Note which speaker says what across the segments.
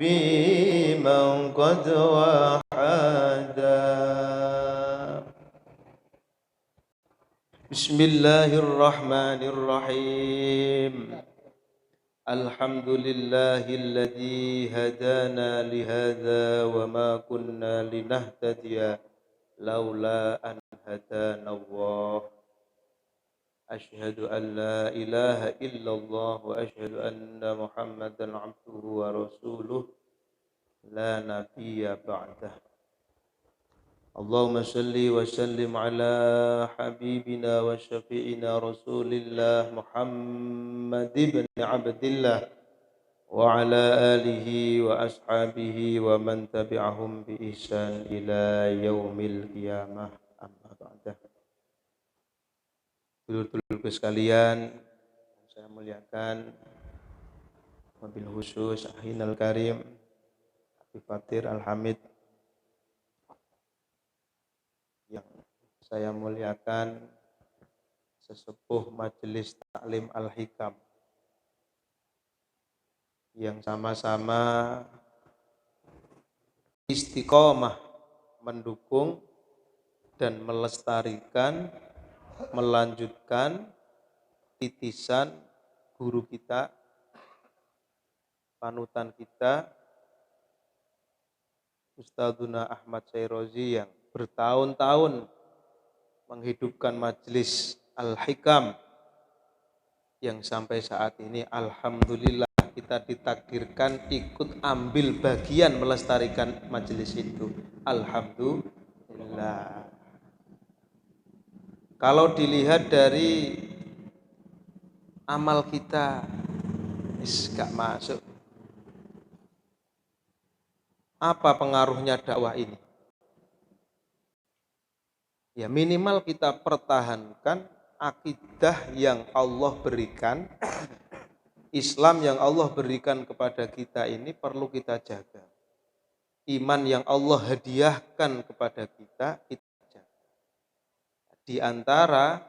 Speaker 1: بمن قد وحدا. بسم الله الرحمن الرحيم. الحمد لله الذي هدانا لهذا وما كنا لنهتدي لولا أن هدانا الله. أشهد أن لا إله إلا الله وأشهد أن محمدا عبده ورسوله لا نبي بعده. اللهم صل وسلم على حبيبنا وشفيعنا رسول الله محمد بن عبد الله وعلى آله وأصحابه ومن تبعهم بإحسان إلى يوم القيامة. Amma ba'dah. Dulur-dulurku sekalian, saya muliakan, wabil khusus Ahinal Karim Habib Fatir Al-Hamid, yang saya muliakan sesepuh Majelis Taklim Al-Hikam, yang sama-sama istiqomah mendukung dan melestarikan, melanjutkan titisan guru kita, panutan kita, Ustadzuna Ahmad Syairozi, yang bertahun-tahun menghidupkan Majelis Al-Hikam, yang sampai saat ini alhamdulillah kita ditakdirkan ikut ambil bagian melestarikan majelis itu. Alhamdulillah. Kalau dilihat dari amal kita, gak masuk. Apa pengaruhnya dakwah ini? Ya minimal kita pertahankan akidah yang Allah berikan, Islam yang Allah berikan kepada kita ini perlu kita jaga. Iman yang Allah hadiahkan kepada kita itu jaga. Di antara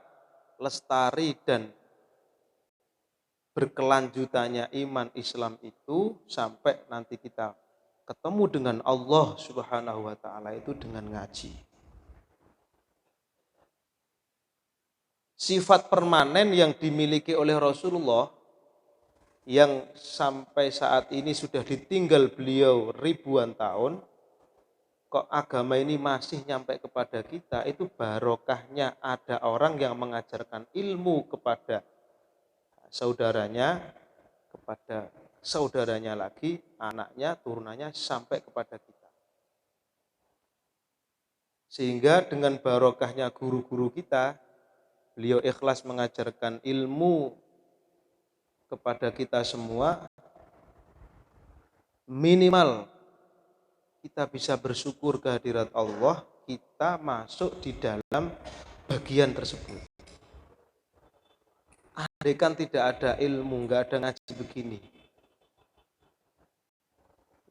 Speaker 1: lestari dan berkelanjutannya iman Islam itu sampai nanti kita ketemu dengan Allah Subhanahu wa taala itu dengan ngaji. Sifat permanen yang dimiliki oleh Rasulullah, yang sampai saat ini sudah ditinggal beliau ribuan tahun, kok agama ini masih nyampe kepada kita, itu barokahnya ada orang yang mengajarkan ilmu kepada saudaranya, kepada saudaranya lagi, anaknya, turunannya, sampai kepada kita. Sehingga dengan barokahnya guru-guru kita, beliau ikhlas mengajarkan ilmu kepada kita semua, minimal kita bisa bersyukur kehadirat Allah, kita masuk di dalam bagian tersebut. Andai kan tidak ada ilmu, nggak ada ngaji begini,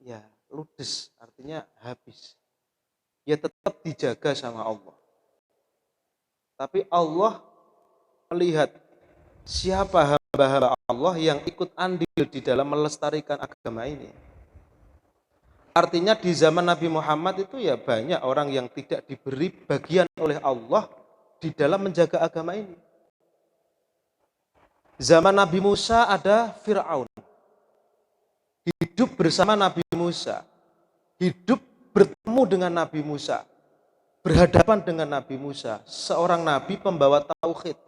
Speaker 1: ya ludes, artinya habis. Ya tetap dijaga sama Allah. Tapi Allah melihat siapa hamba-hamba Allah yang ikut andil di dalam melestarikan agama ini. Artinya di zaman Nabi Muhammad itu ya banyak orang yang tidak diberi bagian oleh Allah di dalam menjaga agama ini. Zaman Nabi Musa ada Fir'aun. Hidup bersama Nabi Musa. Hidup bertemu dengan Nabi Musa. Berhadapan dengan Nabi Musa. Seorang Nabi pembawa tauhid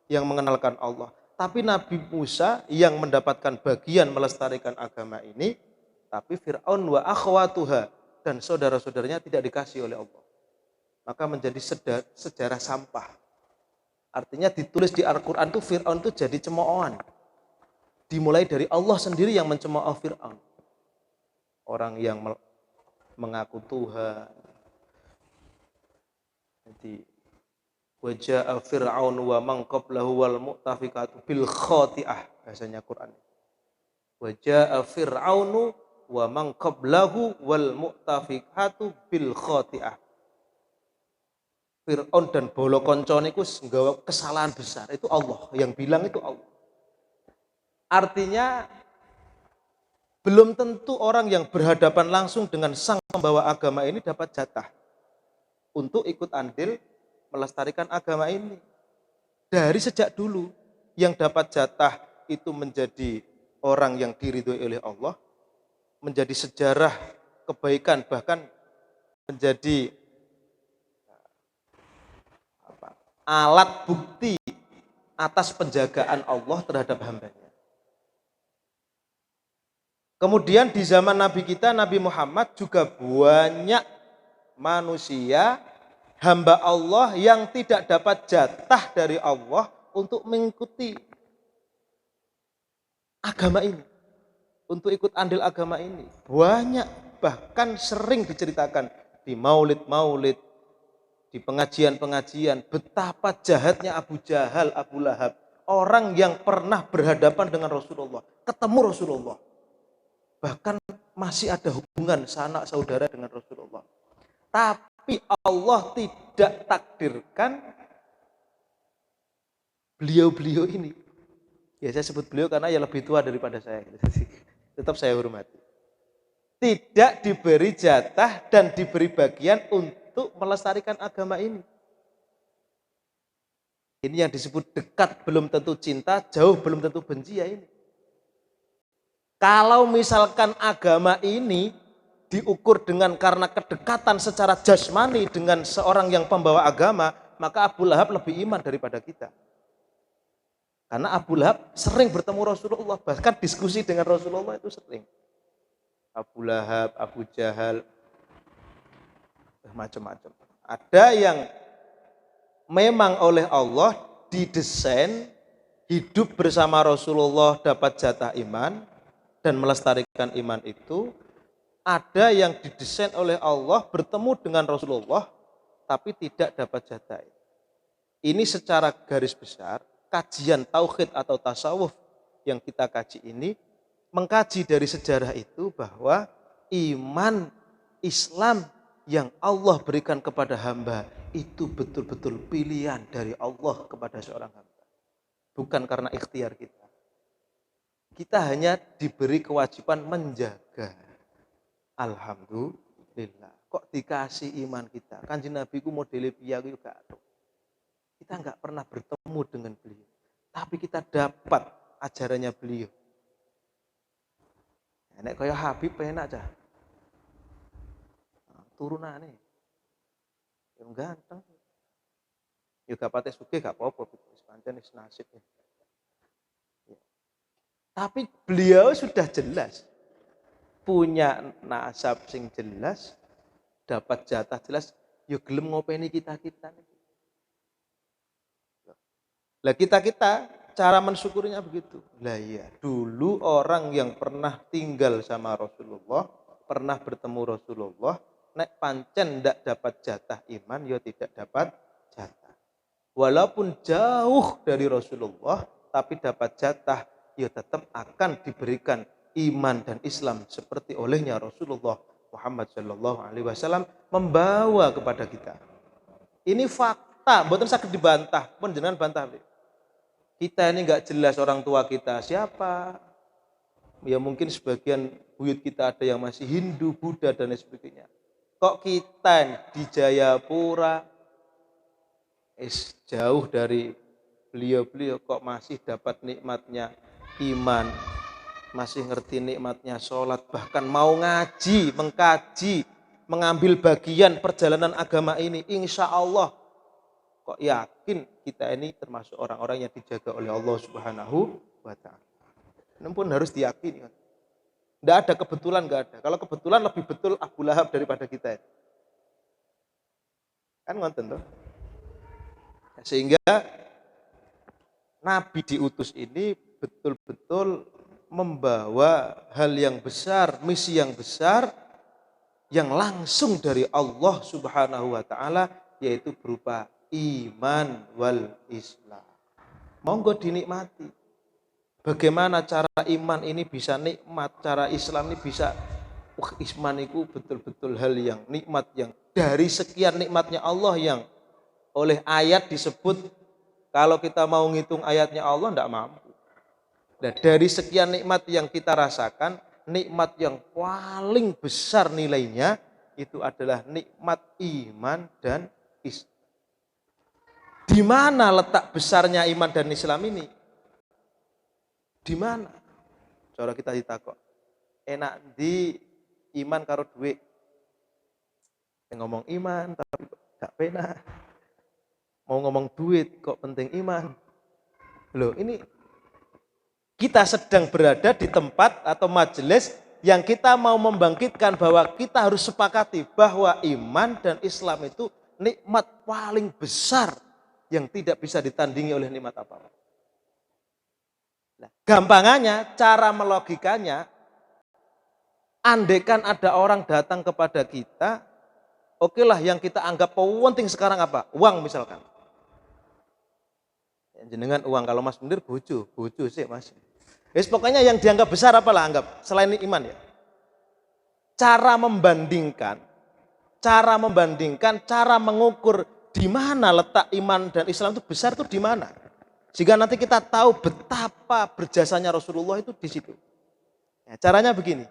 Speaker 1: yang mengenalkan Allah. Tapi Nabi Musa yang mendapatkan bagian melestarikan agama ini, tapi Fir'aun wa akhwatuha dan saudara-saudaranya tidak dikasih oleh Allah. Maka menjadi sejarah sampah. Artinya ditulis di Al-Quran itu Fir'aun itu jadi cemoohan. Dimulai dari Allah sendiri yang mencemooh Fir'aun. Orang yang mengaku Tuhan. Jadi waja'a Fir'aun wa man qablahu wal mu'tafikatu bil khati'ah, bahasanya Quran. Waja'a Fir'aunu wa man qablahu wal mu'tafikatu bil khati'ah. Fir'aun dan bolo koncone iku nggawa kesalahan besar. Itu Allah yang bilang, itu Allah. Artinya Belum tentu orang yang berhadapan langsung dengan sang pembawa agama ini dapat jatah untuk ikut andil melestarikan agama ini. Dari sejak dulu yang dapat jatah itu menjadi orang yang diridhoi oleh Allah, menjadi sejarah kebaikan, bahkan menjadi alat bukti atas penjagaan Allah terhadap hambanya. Kemudian di zaman Nabi kita, Nabi Muhammad, juga banyak manusia, hamba Allah yang tidak dapat jatah dari Allah untuk mengikuti agama ini, untuk ikut andil agama ini. Banyak, bahkan sering diceritakan di maulid-maulid, di pengajian-pengajian, betapa jahatnya Abu Jahal, Abu Lahab, orang yang pernah berhadapan dengan Rasulullah, ketemu Rasulullah, bahkan masih ada hubungan sanak saudara dengan Rasulullah. Tapi Allah tidak takdirkan beliau-beliau ini, ya saya sebut beliau karena ya lebih tua daripada saya, tetap saya hormati, tidak diberi jatah dan diberi bagian untuk melestarikan agama ini. Ini yang disebut dekat belum tentu cinta, jauh belum tentu benci ya ini. Kalau misalkan agama ini diukur dengan karena kedekatan secara jasmani dengan seorang yang pembawa agama, maka Abu Lahab lebih iman daripada kita. Karena Abu Lahab sering bertemu Rasulullah, bahkan diskusi dengan Rasulullah itu sering. Abu Lahab, Abu Jahal, macam-macam. Ada yang memang oleh Allah didesain hidup bersama Rasulullah dapat jatah iman dan melestarikan iman itu. Ada yang didesain oleh Allah bertemu dengan Rasulullah tapi tidak dapat jatah. Ini secara garis besar kajian tauhid atau tasawuf yang kita kaji ini mengkaji dari sejarah itu bahwa iman Islam yang Allah berikan kepada hamba itu betul-betul pilihan dari Allah kepada seorang hamba, bukan karena ikhtiar kita. Kita hanya diberi kewajiban menjaga. Alhamdulillah. Kok dikasih iman kita? Kanjeng Nabi ku modele piye aku gak tahu. Kita enggak pernah bertemu dengan beliau, tapi kita dapat ajarannya beliau. Nek kaya Habib enak aja. Turunane. Yang ganteng. Ya gak pate sugih gak apa-apa, wis pancen wis nasib. Tapi beliau sudah jelas punya nasab sing jelas, dapat jatah jelas, yo gelem ngopeni kita-kita. Lah kita-kita cara mensyukurinya begitu. Lah iya, dulu orang yang pernah tinggal sama Rasulullah, pernah bertemu Rasulullah, nek pancen ndak dapat jatah iman, yo tidak dapat jatah. Walaupun jauh dari Rasulullah, tapi dapat jatah, ya tetap akan diberikan iman dan Islam seperti olehnya Rasulullah Muhammad Shallallahu Alaihi Wasallam membawa kepada kita. Ini fakta, bukan sakit dibantah, pun jangan bantah. Kita ini nggak jelas orang tua kita siapa. Ya mungkin sebagian buyut kita ada yang masih Hindu, Buddha dan lain sebagainya. Kok kita di Jayapura, jauh dari beliau-beliau kok masih dapat nikmatnya iman, masih ngerti nikmatnya sholat, bahkan mau ngaji, mengkaji, mengambil bagian perjalanan agama ini. Insya Allah kok yakin kita ini termasuk orang-orang yang dijaga oleh Allah Subhanahu wa Ta'ala. Ini pun harus diyakini. Tidak ada kebetulan, nggak ada. Kalau kebetulan lebih betul Abu Lahab daripada kita. Kan ngonten tuh. Sehingga Nabi diutus ini betul-betul membawa hal yang besar, misi yang besar yang langsung dari Allah Subhanahu wa Ta'ala, yaitu berupa iman wal Islam. Monggo dinikmati. Bagaimana cara iman ini bisa nikmat, cara Islam ini bisa iman itu betul-betul hal yang nikmat, yang dari sekian nikmatnya Allah yang oleh ayat disebut, kalau kita mau ngitung ayatnya Allah tidak mampu. Nah, dari sekian nikmat yang kita rasakan, nikmat yang paling besar nilainya itu adalah nikmat iman dan Islam. Di mana letak besarnya iman dan Islam ini? Di mana? Cara kita ditakok. Enak di iman karo duit. Ngomong iman tapi gak penak. Mau ngomong duit kok penting iman. Loh, ini kita sedang berada di tempat atau majelis yang kita mau membangkitkan bahwa kita harus sepakati bahwa iman dan Islam itu nikmat paling besar yang tidak bisa ditandingi oleh nikmat apapun. Nah, gampangannya, cara melogikanya, andaikan ada orang datang kepada kita, okelah yang kita anggap penting sekarang apa? Uang misalkan. Jenengan uang, kalau Mas Munir bojo sih Mas. Pokoknya yang dianggap besar apalah anggap selain iman ya. Cara membandingkan, cara mengukur di mana letak iman dan Islam itu besar itu di mana. Sehingga nanti kita tahu betapa berjasanya Rasulullah itu di situ. Ya, caranya begini.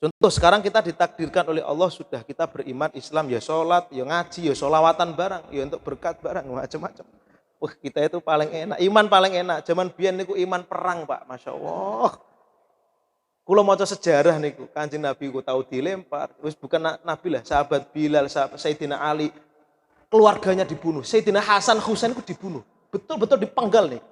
Speaker 1: Contoh sekarang kita ditakdirkan oleh Allah sudah kita beriman Islam ya sholat, ya ngaji, ya sholawatan barang, ya untuk berkat barang macam-macam. Wah kita itu paling enak, iman paling enak. Zaman biyen niku iman perang Pak, Masya Allah. Kula maca sejarah niku, Kanjeng Nabi ku tahu dilempar, wis bukan Nabi lah, sahabat Bilal, sahabat Sayyidina Ali, keluarganya dibunuh. Sayyidina Hasan Husain itu dibunuh, betul-betul dipenggal nih.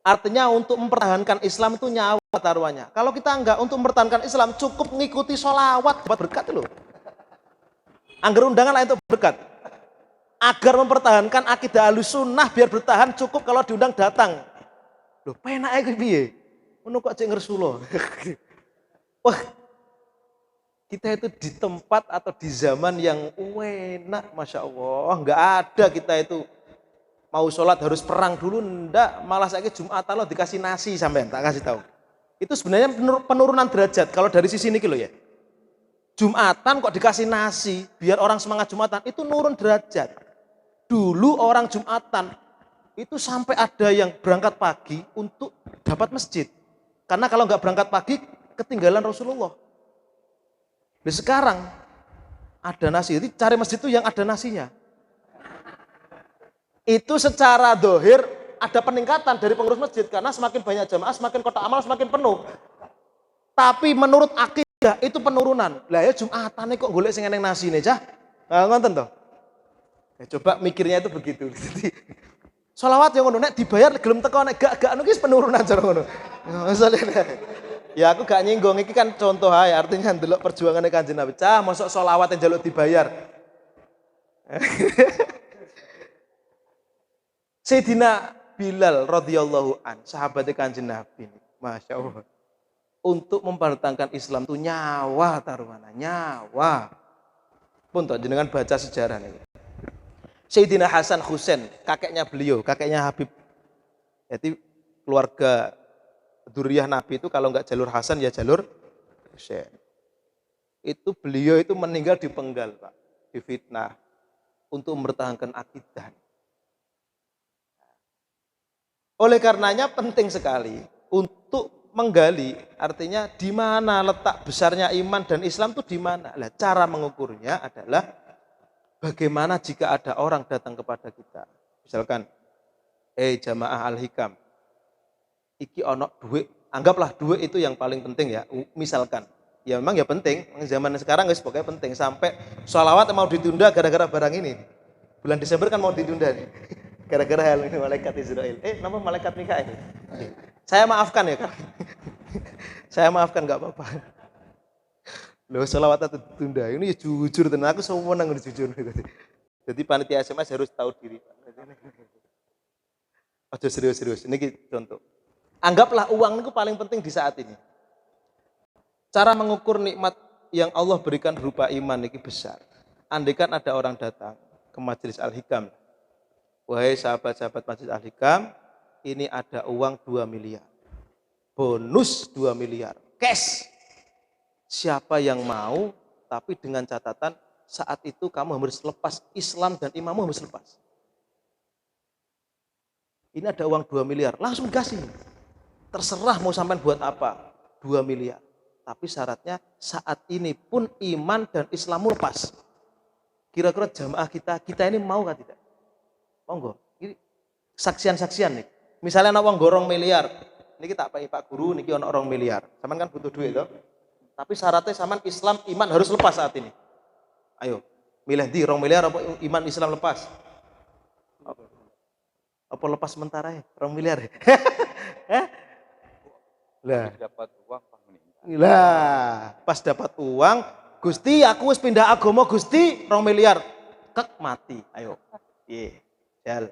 Speaker 1: Artinya untuk mempertahankan Islam itu nyawa taruhannya. Kalau kita enggak untuk mempertahankan Islam cukup mengikuti sholawat dapat berkat loh. Angger undangan lain untuk berkat. Agar mempertahankan akidah Ahlussunnah biar bertahan cukup kalau diundang datang. Loh, penake kuwi piye? Ngono kok cek ngersulo. Wah. Kita itu di tempat atau di zaman yang enak, Masya Allah. Enggak ada kita itu mau sholat harus perang dulu, enggak. Malah saya Jumat Allah dikasih nasi sampean, tak kasih tahu. Itu sebenarnya penurunan derajat kalau dari sisi ini loh ya. Jumatan kok dikasih nasi biar orang semangat Jumatan, itu nurun derajat. Dulu orang Jumatan itu sampai ada yang berangkat pagi untuk dapat masjid. Karena kalau nggak berangkat pagi ketinggalan Rasulullah. Nah, sekarang ada nasi, jadi cari masjid itu yang ada nasinya. Itu secara dohir ada peningkatan dari pengurus masjid karena semakin banyak jamaah, semakin kotak amal semakin penuh. Tapi menurut akidah itu penurunan. Lah ya Jumatan kok golek sing eneng nasi nih cah. Nah, ngonten toh. Ya, coba mikirnya itu begitu. Jadi sholawat yang ngono nek dibayar gelem teko nek gak anu ki penurunan cara ngono. Ya aku gak nyinggung iki kan contoh ae artinya ndelok perjuangane Kanjeng Nabi. Cah mosok sholawat yang njaluk dibayar. Sayyidina Bilal radhiyallahu an, sahabat Kanjeng Nabi. Masya Allah. Untuk mempertahankan Islam itu nyawa taruhannya, nyawa. Pun toh jenengan baca sejarah nih. Sayyidina Hasan Husain, kakeknya beliau, kakeknya Habib. Jadi keluarga dzurriyyah Nabi itu kalau enggak jalur Hasan ya jalur Husain. Itu beliau itu meninggal dipenggal, Pak, difitnah untuk mempertahankan akidah. Oleh karenanya penting sekali untuk menggali, artinya di mana letak besarnya iman dan Islam itu di mana. Nah, cara mengukurnya adalah bagaimana jika ada orang datang kepada kita. Misalkan, jamaah Al-Hikam, iki ono duit, anggaplah duit itu yang paling penting ya, misalkan. Ya memang ya penting, zaman sekarang guys pokoknya penting. Sampai sholawat mau ditunda gara-gara barang ini. Bulan Desember kan mau ditunda nih. Gara-gara hal ini malaikat Israel. Nama malaikat Mikail. Saya maafkan ya kan. Saya maafkan gak apa-apa. Loh sholawat itu ditunda. Ini ya jujur tenan aku semua nang jujur. Jadi panitia SMS harus tahu diri. Aja serius-serius. Ini contoh. Anggaplah uang itu paling penting di saat ini. Cara mengukur nikmat yang Allah berikan berupa iman ini besar. Andaikan ada orang datang ke Majelis Al-Hikam. Wahai sahabat-sahabat Majelis Al-Hikam, ini ada uang 2 miliar. Bonus 2 miliar. Cash. Siapa yang mau, tapi dengan catatan saat itu kamu harus lepas Islam dan imanmu harus lepas. Ini ada uang 2 miliar, langsung kasih. Terserah mau sampean buat apa. 2 miliar. Tapi syaratnya saat ini pun iman dan Islam lepas. Kira-kira jamaah kita ini mau kan tidak? Monggo. Ini saksian-saksian nih. Misalnya ana wong gorong miliar. Niki tak Pak Guru niki ana 2 miliar. Saman kan butuh duit toh. Tapi syaratnya saman Islam iman harus lepas saat ini. Ayo, milih di 2 miliar apa iman Islam lepas? Apa lepas sementara ya? 2 miliar ya? Lah,
Speaker 2: dapat uang pas meninggal.
Speaker 1: Lah, pas dapat uang, Gusti aku wis pindah agama Gusti 2 miliar. Kek mati. Ayo. Piye? Jal.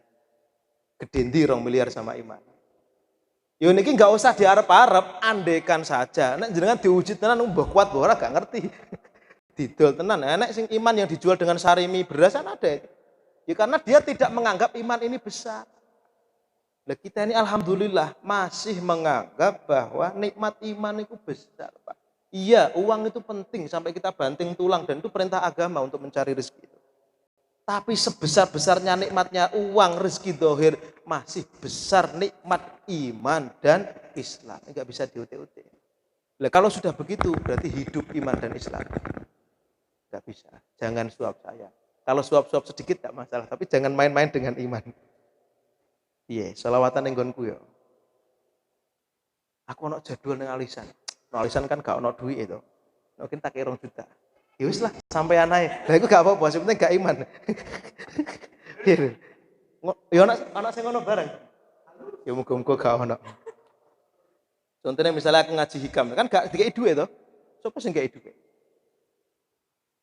Speaker 1: Gedendi 2 miliar sama iman. Yo niki enggak usah diarep-arep, andekan saja. Nek jenengan diuji tenan mbah kuat mbah ora gak ngerti. Didol tenan. Nek sing iman yang dijual dengan sarimi beras kan ada. Ya karena dia tidak menganggap iman ini besar. Nah, kita ini alhamdulillah masih menganggap bahwa nikmat iman itu besar, Pak. Iya, uang itu penting sampai kita banting tulang dan itu perintah agama untuk mencari rezeki. Tapi sebesar-besarnya nikmatnya uang, rezeki dohir, masih besar nikmat iman dan Islam. Enggak bisa diute-ute. Nah, kalau sudah begitu berarti hidup iman dan Islam. Enggak bisa. Jangan suap saya. Kalau suap-suap sedikit enggak masalah, tapi jangan main-main dengan iman. Iya, selawatan ning nggonku ya. Aku ono jadwal ning alisan. Alisan kan gak ono duit itu. Mungkin tak 2 juta. Ya wis lah, sampean ae. Lah iku gak apa-apa, sing penting gak iman. Ya ana sing ngono bareng. Ya muga-muga gak ono. Contohnya misalnya aku ngaji hikam, kan gak dikei duit to. Sopo sing gak duit?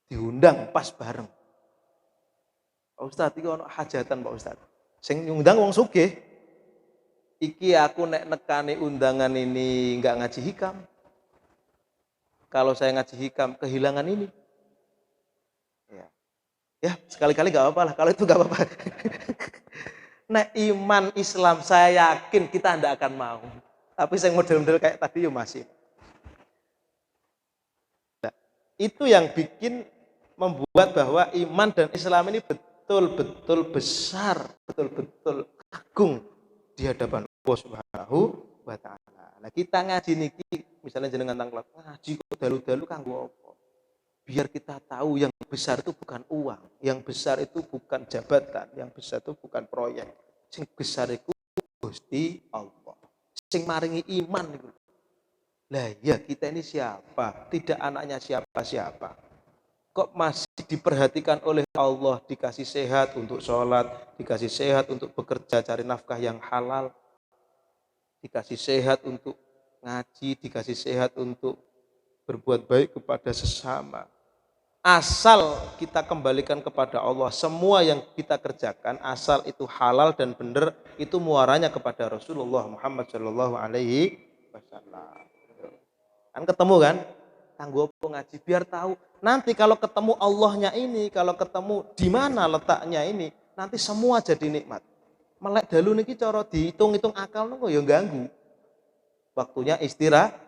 Speaker 1: Diundang pas bareng. Pak Ustadz iki ono hajatan Pak Ustadz. Sing ngundang wong sugih. Iki aku nek nekani undangan ini enggak ngaji hikam. Kalau saya ngaji hikam kehilangan ini. Ya, sekali-kali enggak apa-apa lah. Kalau itu enggak apa-apa. Nek iman Islam saya yakin kita ndak akan mau. Tapi saya model-model kayak tadi ya masih. Nah, itu yang bikin membuat bahwa iman dan Islam ini betul-betul besar, betul-betul agung di hadapan Allah Subhanahu wa taala. Nah, kita ngaji niki misalnya jenengan tanglet ngaji kok dalu-dalu kanggo apa? Biar kita tahu yang besar itu bukan uang, yang besar itu bukan jabatan, yang besar itu bukan proyek. Sing besar itu Gusti Allah. Sing maringi iman niku. Lah ya kita ini siapa? Tidak anaknya siapa-siapa. Kok masih diperhatikan oleh Allah, dikasih sehat untuk sholat, dikasih sehat untuk bekerja cari nafkah yang halal, dikasih sehat untuk ngaji, dikasih sehat untuk berbuat baik kepada sesama. Asal kita kembalikan kepada Allah, semua yang kita kerjakan asal itu halal dan benar, itu muaranya kepada Rasulullah Muhammad Shallallahu Alaihi Wasallam. Kan ketemu kan? Kanggo apa ngaji biar tahu. Nanti kalau ketemu Allahnya ini, kalau ketemu di mana letaknya ini, nanti semua jadi nikmat. Melek dalu niki cara dihitung-hitung akal nunggu ya ganggu. Waktunya istirahat.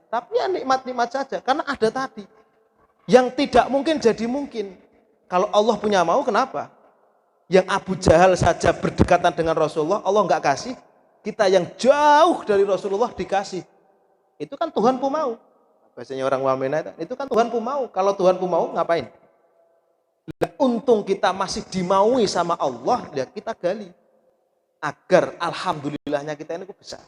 Speaker 1: Tapi ya nikmat-nikmat saja karena ada tadi. Yang tidak mungkin jadi mungkin. Kalau Allah punya mau kenapa? Yang Abu Jahal saja berdekatan dengan Rasulullah, Allah enggak kasih. Kita yang jauh dari Rasulullah dikasih. Itu kan Tuhan pun mau. Bahasanya orang Wamena itu kan Tuhan pun mau. Kalau Tuhan pun mau ngapain? Untung kita masih dimaui sama Allah, ya kita gali. Agar alhamdulillahnya kita ini besar.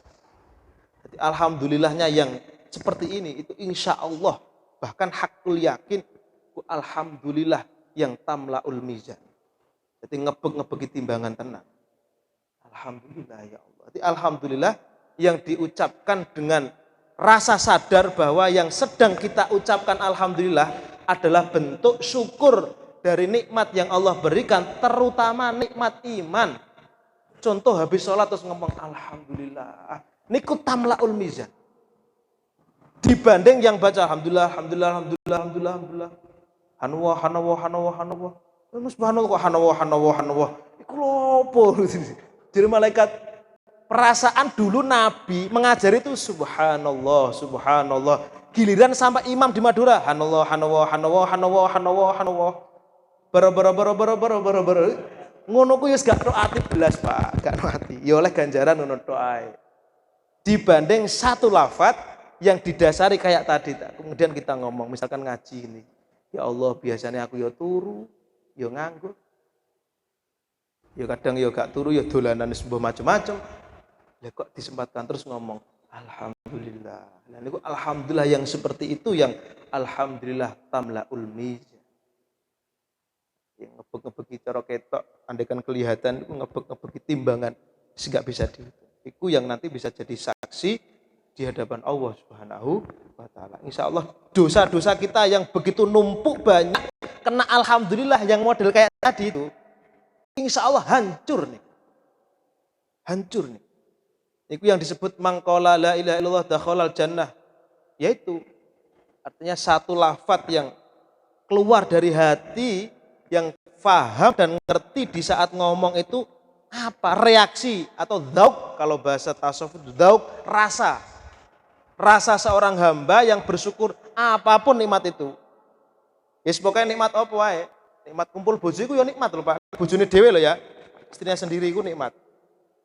Speaker 1: Jadi alhamdulillahnya yang seperti ini, itu insya Allah. Bahkan hakul yakin, alhamdulillah yang tamlaul mizan. Jadi ngebeg-ngebegi timbangan tenang. Alhamdulillah ya Allah. Jadi alhamdulillah yang diucapkan dengan rasa sadar bahwa yang sedang kita ucapkan alhamdulillah adalah bentuk syukur dari nikmat yang Allah berikan, terutama nikmat iman. Contoh habis sholat terus ngomong alhamdulillah. Niku tamlaul mizan. Dibanding yang baca alhamdulillah, alhamdulillah, alhamdulillah, alhamdulillah, alhamdulillah. Hanwa, hanwa, hanwa, hanwa. Subhanallah kok hanwa, hanwa, hanwa. Iku lopo. Jadi malaikat perasaan dulu Nabi mengajar itu subhanallah, subhanallah. Giliran sampai imam di Madura, hanwa, hanwa, hanwa, hanwa, hanwa, hanwa. Ber. Ngono ku ya gak tok ati belas, Pak. Gak tok ati. Ya oleh ganjaran ngono tok ae. Dibanding satu lafaz yang didasari kayak tadi. Kemudian kita ngomong, misalkan ngaji ini, ya Allah biasanya aku ya turu, ya nganggur, ya kadang ya gak turu, ya dolanan sebuah macam-macam. Ya kok disempatkan terus ngomong alhamdulillah. Nah niku alhamdulillah yang seperti itu yang alhamdulillah tamlaul mizan. Yang ngebek-ngebeki cara ketok, andaikan kelihatan itu ngebek-ngebeki timbangan enggak bisa dihitung. Itu yang nanti bisa jadi saksi di hadapan Allah Subhanahu wa taala. Insyaallah dosa-dosa kita yang begitu numpuk banyak kena alhamdulillah yang model kayak tadi itu insyaallah hancur nih. Hancur nih. Itu yang disebut mangqala la ilaha illallah dakhalal jannah. Yaitu artinya satu lafaz yang keluar dari hati yang faham dan ngerti di saat ngomong itu apa reaksi atau dzauk, kalau bahasa tasawuf itu dzauk, rasa seorang hamba yang bersyukur apapun nikmat itu. Ya pokoknya nikmat apa wae. Nikmat kumpul bojo iku ya nikmat lho Pak. Bojone dhewe lho ya. Istrinya sendiri iku nikmat.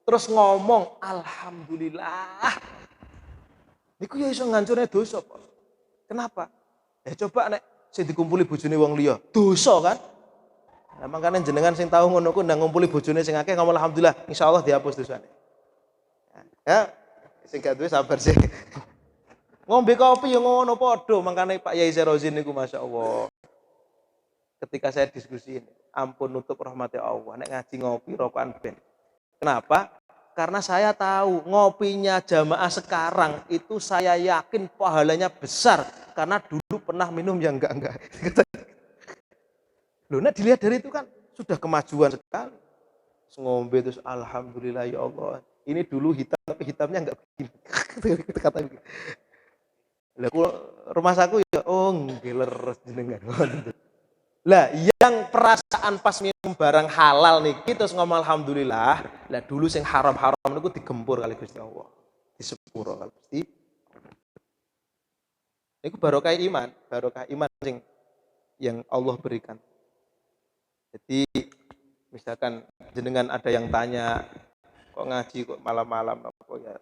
Speaker 1: Terus ngomong alhamdulillah. Niku ya iso ngancurne dosa, Pak. Kenapa? Ya coba nek sing dikumpuli bojone wong liya, dosa kan? Nah, makanya jenengan sing tahu ngono ku ndang ngumpuli bojone sing akeh ngomong alhamdulillah, insyaallah dihapus dosane. Ya, sing gak duwe sabar sih. Ngombe kopi ya ngono padha, makane Pak Yai Serozin niku masyaallah. Ketika saya diskusi ini, ampun nutup rahmati Allah, nek ngaji ngopi rokokan ben. Kenapa? Karena saya tahu ngopinya jamaah sekarang itu saya yakin pahalanya besar karena dulu pernah minum yang enggak. Loh, nah dilihat dari itu kan sudah kemajuan sekali. Ngombe terus alhamdulillah ya Allah. Ini dulu hitam tapi hitamnya enggak begini. Kata begini. Lah rumah saku ya oh ngiler jenengan. Lah yang perasaan pas minum barang halal niki terus ngomong alhamdulillah, lah dulu sing haram-haram niku digempur kali Gusti Allah. Disepuro kali Gusti. Niku barokah iman sing yang Allah berikan. Jadi misalkan jenengan ada yang tanya kok ngaji kok malam-malam apa ya.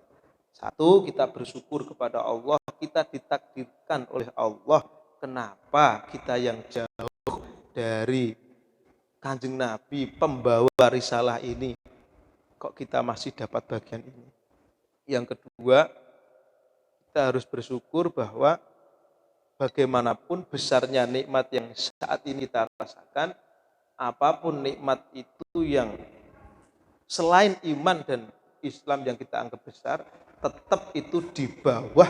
Speaker 1: Satu, kita bersyukur kepada Allah, kita ditakdirkan oleh Allah. Kenapa kita yang jauh dari Kanjeng Nabi pembawa risalah ini kok kita masih dapat bagian ini. Yang kedua, kita harus bersyukur bahwa bagaimanapun besarnya nikmat yang saat ini kita rasakan, apapun nikmat itu yang selain iman dan Islam yang kita anggap besar, tetap itu di bawah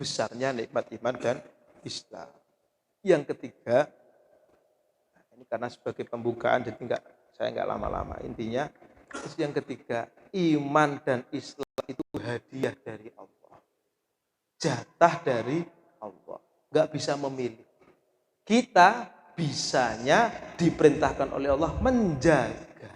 Speaker 1: besarnya nikmat iman dan Islam. Yang ketiga, ini karena sebagai pembukaan jadi saya enggak lama-lama. Intinya yang ketiga, iman dan Islam itu hadiah dari Allah. Jatah dari Allah. Enggak bisa memilih. Kita bisanya diperintahkan oleh Allah menjaga.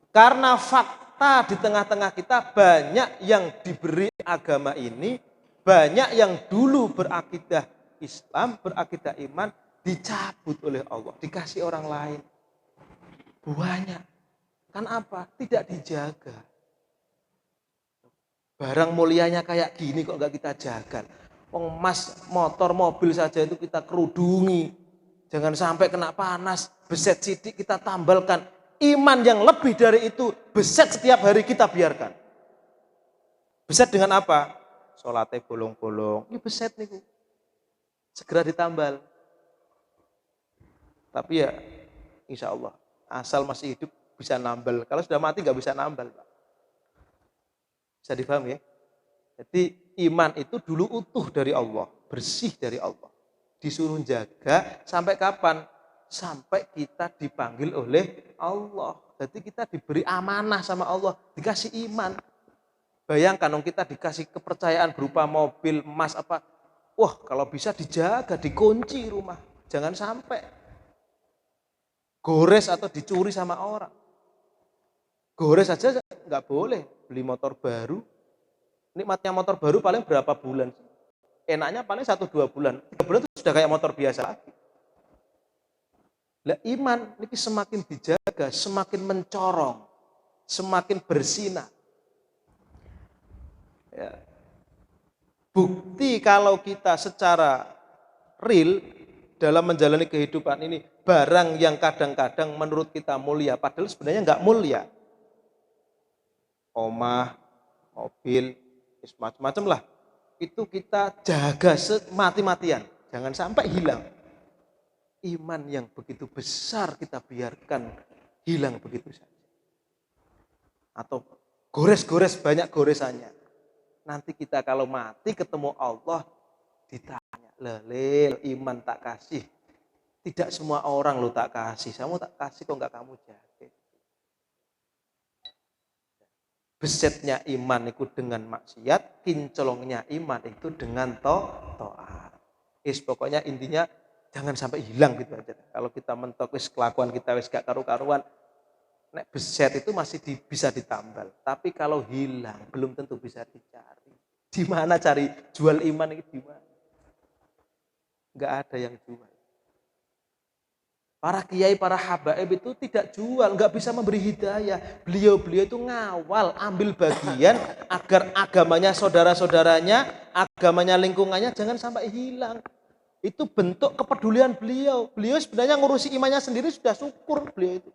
Speaker 1: Karena fakta di tengah-tengah kita banyak yang diberi agama ini, banyak yang dulu berakidah Islam, berakidah iman, dicabut oleh Allah, dikasih orang lain. Banyak. Kan apa? Tidak dijaga. Barang mulianya kayak gini kok enggak kita jaga. Emas, motor, mobil saja itu kita kerudungi. Jangan sampai kena panas, beset sidik kita tambalkan. Iman yang lebih dari itu, beset setiap hari kita biarkan. Beset dengan apa? Salatnya bolong-bolong. Ini beset nih. Segera ditambal. Tapi ya insya Allah asal masih hidup bisa nambal. Kalau sudah mati nggak bisa nambal, Pak. Bisa dipahami ya? Jadi iman itu dulu utuh dari Allah, bersih dari Allah. Disuruh jaga sampai kapan? Sampai kita dipanggil oleh Allah. Jadi kita diberi amanah sama Allah, dikasih iman. Bayangkan dong kita dikasih kepercayaan berupa mobil, emas apa. Wah kalau bisa dijaga, dikunci rumah. Jangan sampai gores atau dicuri sama orang. Gores saja nggak boleh. Beli motor baru. Nikmatnya motor baru paling berapa bulan? Enaknya paling 1-2 bulan. 3 bulan itu sudah kayak motor biasa lagi. Lah iman ini semakin dijaga, semakin mencorong, semakin bersinar. Ya. Bukti kalau kita secara real dalam menjalani kehidupan ini, barang yang kadang-kadang menurut kita mulia, padahal sebenarnya nggak mulia. Omah, mobil, macam-macam lah. Itu kita jaga semati-matian. Jangan sampai hilang. Iman yang begitu besar kita biarkan hilang begitu saja. Atau gores-gores, banyak goresannya. Nanti kita kalau mati ketemu Allah, ditanya, lelel iman tak kasih. Tidak semua orang lo tak kasih. Kamu tak kasih kok nggak kamu jaga. Besetnya iman itu dengan maksiat, kinclongnya iman itu dengan taat. Pokoknya intinya jangan sampai hilang gitu aja. Kalau kita mentok kelakuan kita wis gak karu-karuan, nek beset itu masih bisa ditambal. Tapi kalau hilang belum tentu bisa dicari. Di mana cari jual iman itu di mana? Enggak ada yang jual. Para kiai, para habaib itu tidak jual, nggak bisa memberi hidayah. Beliau-beliau itu ngawal, ambil bagian agar agamanya saudara-saudaranya, agamanya lingkungannya jangan sampai hilang. Itu bentuk kepedulian beliau. Beliau sebenarnya ngurusi imannya sendiri sudah syukur beliau itu.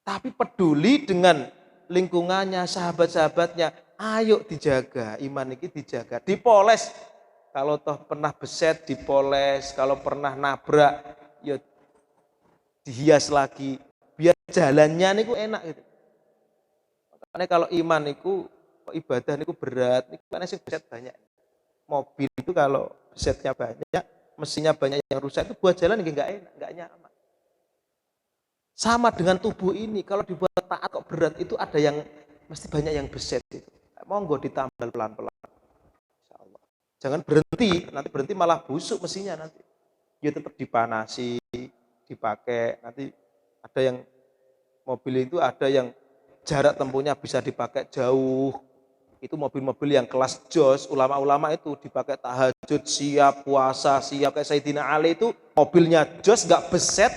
Speaker 1: Tapi peduli dengan lingkungannya, sahabat-sahabatnya. Ayo dijaga, iman ini dijaga. Dipoles. Kalau toh pernah beset, dipoles. Kalau pernah nabrak, ya dihias lagi. Biar jalannya niku enak gitu. Makanya kalau iman niku, ibadah niku berat. Niku kan sing beset banyak. Mobil itu kalau besetnya banyak, mesinnya banyak yang rusak, itu buat jalan nggak enak, nggak nyaman. Sama dengan tubuh ini, kalau dibuat taat kok berat, itu ada yang mesti banyak yang beset itu. Monggo ditambal pelan-pelan. Insyaallah. Jangan berhenti, nanti berhenti malah busuk mesinnya nanti. Ya tetap dipanasi, dipakai. Nanti ada yang mobil itu ada yang jarak tempuhnya bisa dipakai jauh. Itu mobil-mobil yang kelas jos, ulama-ulama itu dipakai tahajud, siap puasa, siap kayak Sayyidina Ali itu mobilnya jos nggak beset,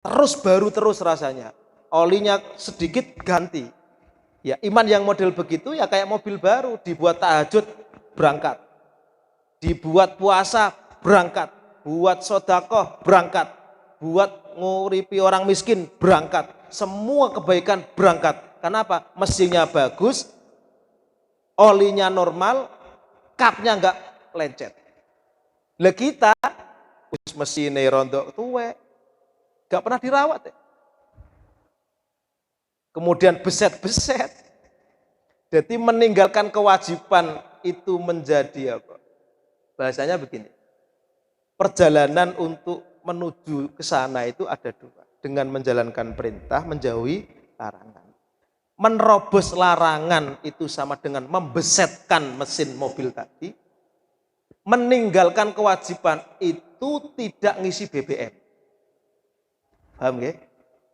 Speaker 1: terus baru terus rasanya. Olinya sedikit ganti. Ya iman yang model begitu ya kayak mobil baru, dibuat tahajud berangkat, dibuat puasa berangkat, buat sodakoh berangkat, buat nguripi orang miskin berangkat, semua kebaikan berangkat. Kenapa? Mesinnya bagus, olinya normal, kapnya nggak lencet. Lah kita mesinnya rondok tuwe, nggak pernah dirawat ya. Kemudian beset-beset. Jadi meninggalkan kewajiban itu menjadi apa? Bahasanya begini. Perjalanan untuk menuju ke sana itu ada dua. Dengan menjalankan perintah, menjauhi larangan. Menerobos larangan itu sama dengan membesetkan mesin mobil tadi. Meninggalkan kewajiban itu tidak ngisi BBM. Paham ya?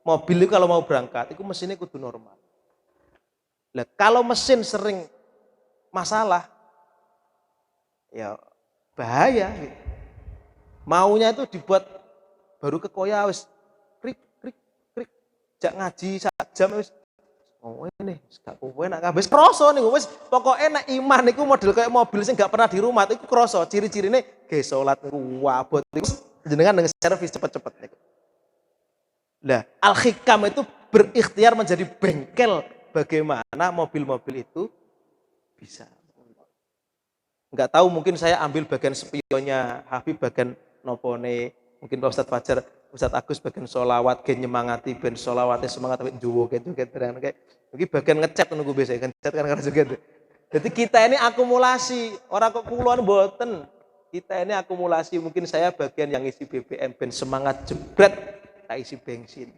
Speaker 1: Mobil itu kalau mau berangkat, itu mesinnya kudu normal. Nah, kalau mesin sering masalah, ya bahaya. Gitu. Maunya itu dibuat baru ke koya, wis krik krik krik, jak ngaji sak jam wis. Oh ini, gak kowe nak kabeh kroso niku wis pokoke nek iman niku model kayak mobil sing gak pernah dirumat iku kroso. Ciri-cirine ge salat niku wabot niku jenengan nang servis cepet-cepet niku. Nah, Al-Hikam itu berikhtiar menjadi bengkel bagaimana mobil-mobil itu bisa. Enggak tahu, mungkin saya ambil bagian spionnya Habib, bagian nopone, mungkin Pak Ustadz Fajar, Ustadz Agus bagian solawat, gen nyemangati, ben solawatnya semangat, tapi joget, kayak mungkin bagian ngecat nunggu biasa, ngecat kan karena joget. Jadi kita ini akumulasi, orang kok kuluan boten, kita ini akumulasi, mungkin saya bagian yang isi BBM, ben semangat jebret, tak isi bensin.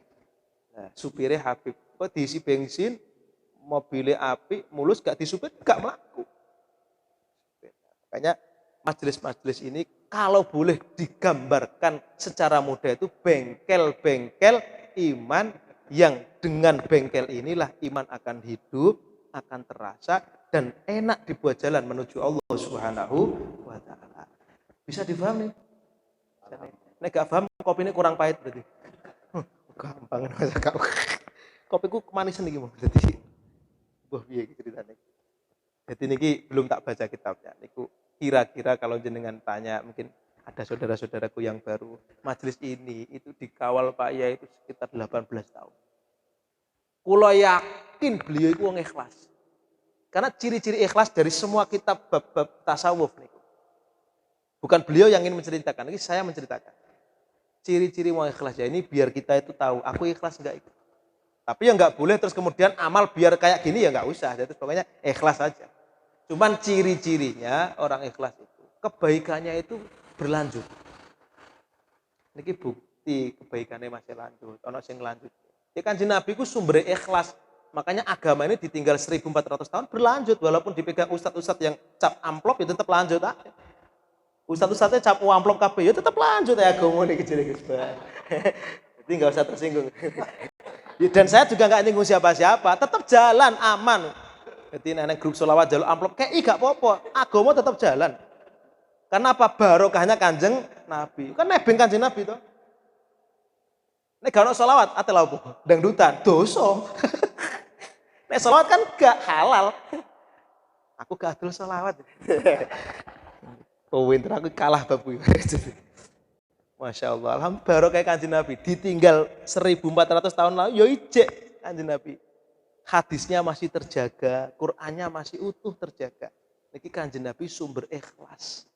Speaker 1: Nah, supirnya Habib, kok diisi bensin, mobilnya api, mulus gak disupir, gak melaku. Makanya majelis-majelis ini kalau boleh digambarkan secara mudah itu bengkel-bengkel iman yang dengan bengkel inilah iman akan hidup, akan terasa dan enak dibuat jalan menuju Allah Subhanahu wa taala. Bisa difahami? Nek gak paham kopi ini kurang pahit berarti. Gampang masa kau. Kopiku kemanisan iki mau. Dadi mbah piye iki ceritane. Jadi niki belum tak baca kitabnya. Niku kira-kira kalau jenengan tanya, mungkin ada saudara-saudaraku yang baru, majelis ini itu dikawal Pak Yai itu sekitar 18 tahun. Kulo yakin beliau itu wong ikhlas. Karena ciri-ciri ikhlas dari semua kitab bab-bab tasawuf niku. Bukan beliau yang ingin menceritakan, ini saya menceritakan. Ciri-ciri wong ikhlas ya ini biar kita itu tahu, aku ikhlas enggak itu. Tapi ya enggak boleh terus kemudian amal biar kayak gini ya enggak usah. Jadi pokoknya ikhlas aja. Cuman ciri-cirinya orang ikhlas itu kebaikannya itu berlanjut. Niki bukti kebaikannya masih lanjut. Ono sing lanjut. Ya Kanjeng Nabi ku sumber ikhlas. Makanya agama ini ditinggal 1400 tahun berlanjut walaupun dipegang ustadz-ustadz yang cap amplop ya tetap lanjut aja. Ustadz-ustadznya cap amplop kabeh ya tetap lanjut ya agama niki jenenge Gus. Jadi enggak usah tersinggung. Dan saya juga enggak nyinggung siapa-siapa, tetap jalan aman. Jadi nenek grup sholawat jalur amplop kayak gak apa-apa, agama tetap jalan. Karena apa? Barokahnya Kanjeng Nabi. Kan nebeng Kanjeng Nabi toh. Nek gak ono sholawat, ate lha opo? Dangdutan, dosa. Nek sholawat kan gak halal. Aku gak adol sholawat. Winter aku kalah babu. Masya Allah, alhamdulillah barokah Kanjeng Nabi. Ditinggal 1400 tahun lalu, yo ijek Kanjeng Nabi. Hadisnya masih terjaga, Qur'annya masih utuh terjaga. Niki Kanjeng Nabi sumber ikhlas.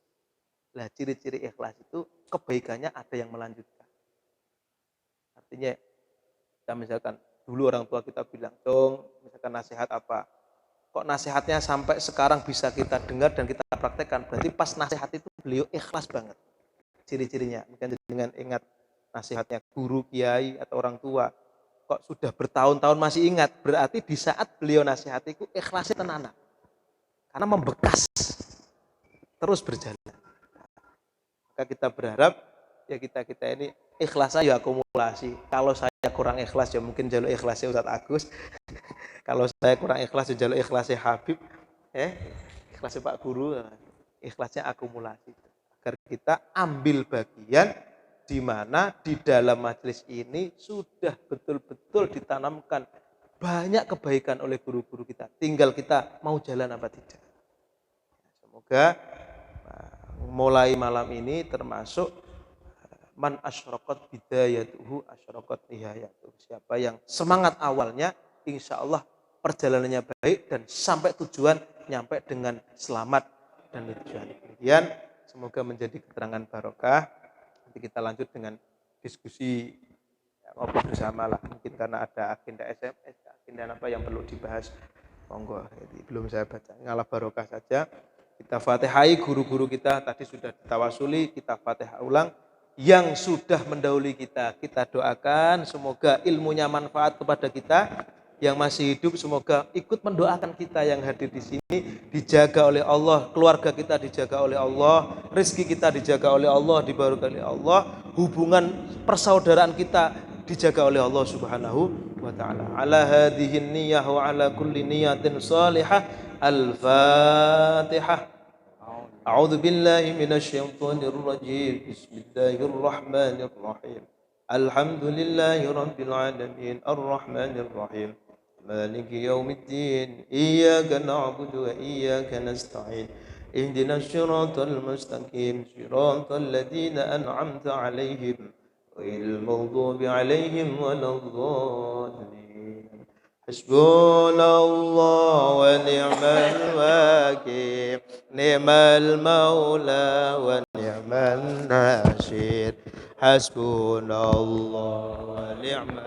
Speaker 1: Lah ciri-ciri ikhlas itu kebaikannya ada yang melanjutkan. Artinya kita misalkan dulu orang tua kita bilang, "Dong, misalkan nasihat apa?" Kok nasihatnya sampai sekarang bisa kita dengar dan kita praktekkan? Berarti pas nasihat itu beliau ikhlas banget. Ciri-cirinya, mungkin dengan ingat nasihatnya guru, kiai atau orang tua. Kok sudah bertahun-tahun masih ingat, berarti di saat beliau nasihatiku ikhlasnya tenanan. Karena membekas, terus berjalan. Maka kita berharap, ya kita ini ikhlasnya ya akumulasi. Kalau saya kurang ikhlas ya mungkin jalur ikhlasnya Ustadz Agus. Kalau saya kurang ikhlas ya jalur ikhlasnya Habib. Ikhlasnya Pak Guru, ikhlasnya akumulasi. Agar kita ambil bagian di mana di dalam majelis ini sudah betul-betul ditanamkan banyak kebaikan oleh guru-guru kita. Tinggal kita mau jalan apa tidak. Semoga mulai malam ini termasuk man asyraqat bidayatuhu asyraqat nihayatuhu. Siapa yang semangat awalnya, insya Allah perjalanannya baik dan sampai tujuan nyampe dengan selamat dan tujuan. Kemudian semoga menjadi keterangan barokah. Nanti kita lanjut dengan diskusi ngobrol bersama lah. Mungkin karena ada agenda SMS, agenda apa yang perlu dibahas. Monggo, jadi belum saya baca. Ngalah barokah saja. Kita fatihai guru-guru kita. Tadi sudah ditawasuli, kita fatihah ulang. Yang sudah mendahului kita, kita doakan. Semoga ilmunya manfaat kepada kita. Yang masih hidup semoga ikut mendoakan kita yang hadir di sini, dijaga oleh Allah, keluarga kita dijaga oleh Allah, rezeki kita dijaga oleh Allah, diberkahi oleh Allah, hubungan persaudaraan kita dijaga oleh Allah Subhanahu wa taala. Ala hadhihi niyyah wa ala kulli niyatin salihah. Al-Fatihah. A'udzu billahi minasyaitonir rajim. Bismillahirrahmanirrahim. Alhamdulillahi rabbil alamin. Arrahmanir rahim. مالك يوم الدين إياك نعبد وإياك نستعين اهدنا الصراط المستقيم صراط الذين أنعمت عليهم غير المغضوب عليهم ولا الضالين حسبنا الله ونعم الوكيل نعم المولى ونعم النصير حسبنا الله ونعم